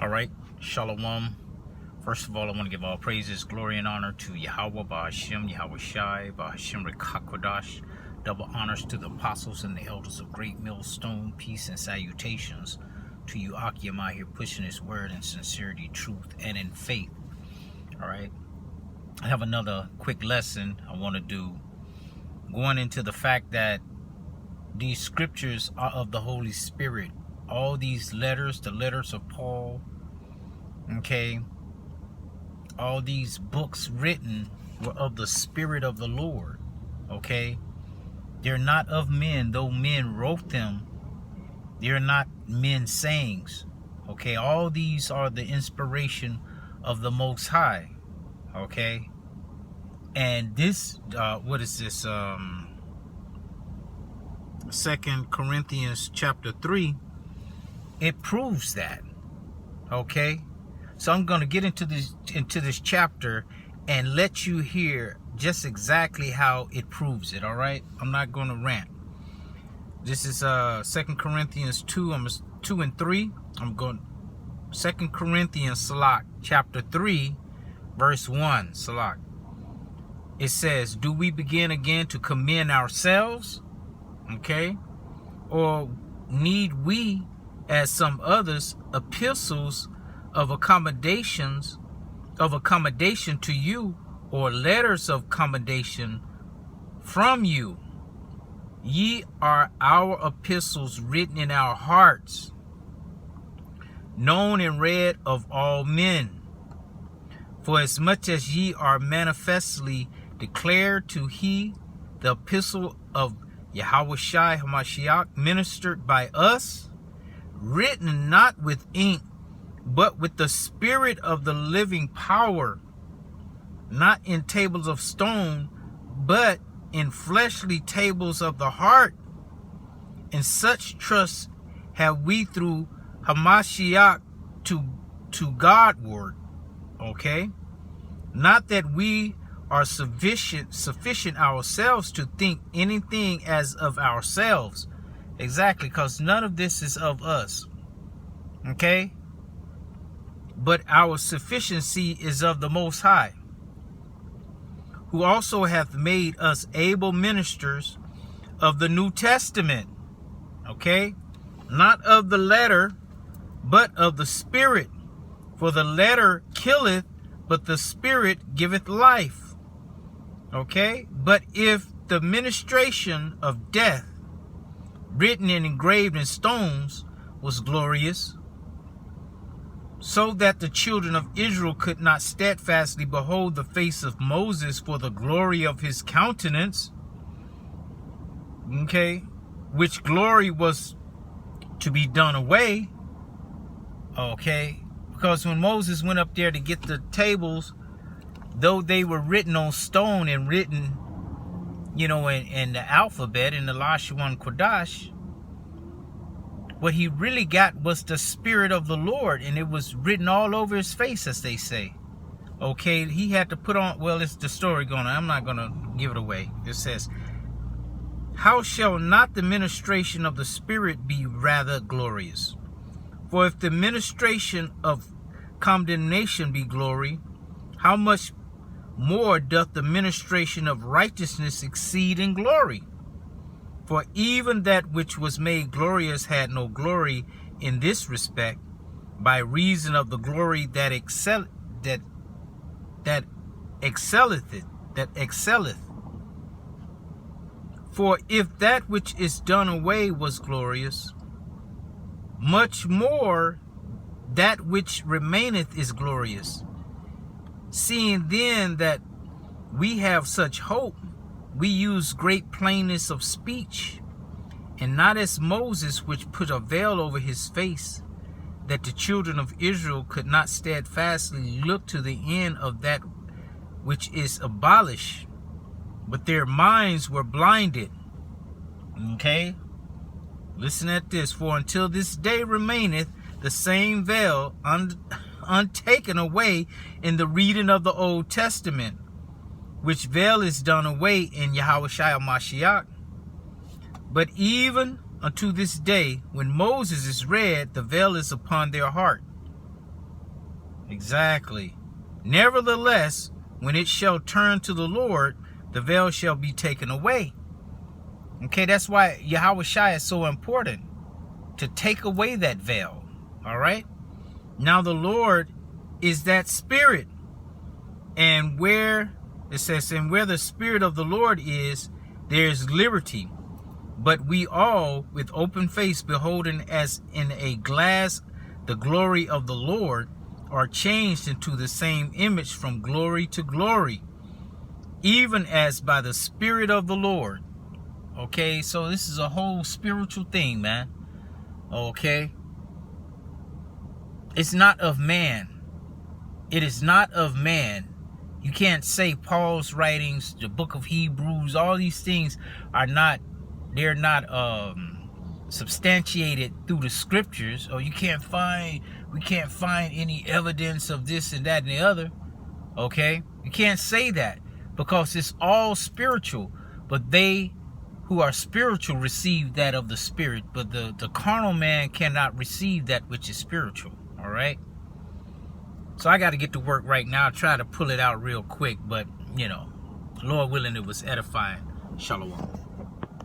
All right, Shalom. First of all, I want to give all praises, glory, and honor to YAHAWAH, Bahashem, Yahawashi, Bahashem, Rawchaa Qadash. Double honors to the apostles and the elders of Great Millstone. Peace and salutations to you, Akiyama, here pushing his word in sincerity, truth, and in faith. All right, I have another quick lesson I want to do, going into the fact that these scriptures are of the Holy Spirit. All these letters, the letters of Paul, okay, all these books written were of the Spirit of the Lord, okay? They're not of men, though men wrote them. They're not men's sayings, okay? All these are the inspiration of the Most High, okay? And this, what is this, 2 Corinthians chapter 3, it proves that, okay? So I'm going to get into this chapter and let you hear just exactly how it proves it, all right? I'm not going to rant. This is 2 Corinthians 2 and 3. I'm going 2 Corinthians Salak chapter 3 verse 1 Salak. It says, "Do we begin again to commend ourselves? Okay? Or need we, as some others, epistles of accommodation to you, or letters of commendation from you? Ye are our epistles written in our hearts, known and read of all men. For as much as ye are manifestly declared to he, the epistle of Yahawashi Hamashiach, ministered by us, written not with ink, but with the Spirit of the living power, not in tables of stone, but in fleshly tables of the heart. And such trust have we through Hamashiach to Godward." Okay? "Not that we are sufficient ourselves to think anything as of ourselves." Exactly, because none of this is of us. Okay? "But our sufficiency is of the Most High, who also hath made us able ministers of the New Testament." Okay? "Not of the letter, but of the Spirit. For the letter killeth, but the Spirit giveth life." Okay? "But if the ministration of death, written and engraved in stones, was glorious, so that the children of Israel could not steadfastly behold the face of Moses for the glory of his countenance," okay, "which glory was to be done away," okay, because when Moses went up there to get the tables, though they were written on stone and written, you know, in the alphabet, in the Rawchaa Qadash, what he really got was the Spirit of the Lord, and it was written all over his face, as they say. Okay, he had to put on, well, it's the story going on. I'm not going to give it away. It says, "How shall not the ministration of the Spirit be rather glorious? For if the ministration of condemnation be glory, how much more doth the ministration of righteousness exceed in glory? For even that which was made glorious had no glory in this respect, by reason of the glory that excelleth. For if that which is done away was glorious, much more that which remaineth is glorious. Seeing then that we have such hope, we use great plainness of speech, and not as Moses, which put a veil over his face, that the children of Israel could not steadfastly look to the end of that which is abolished, but their minds were blinded." Okay? Listen at this. "For until this day remaineth the same veil untaken away in the reading of the Old Testament, which veil is done away in Yahawashi Mashiach. But even unto this day, when Moses is read, the veil is upon their heart. Exactly. Nevertheless, when it shall turn to the Lord, the veil shall be taken away. Okay, that's why Yahawashi is so important, to take away that veil. All right. Now the Lord is that Spirit, and where it says, and where the Spirit of the Lord is, there is liberty. But we all, with open face, beholding as in a glass the glory of the Lord, are changed into the same image from glory to glory, even as by the Spirit of the Lord. Okay, so this is a whole spiritual thing, man. Okay. It's not of man. It is not of man. You can't say Paul's writings, the book of Hebrews, all these things are not, they're not substantiated through the scriptures, or we can't find any evidence of this and that and the other. Okay, you can't say that, because it's all spiritual. But they who are spiritual receive that of the Spirit, but the carnal man cannot receive that which is spiritual. All right, so I got to get to work right now, try to pull it out real quick, but you know, Lord willing, it was edifying. Shalom.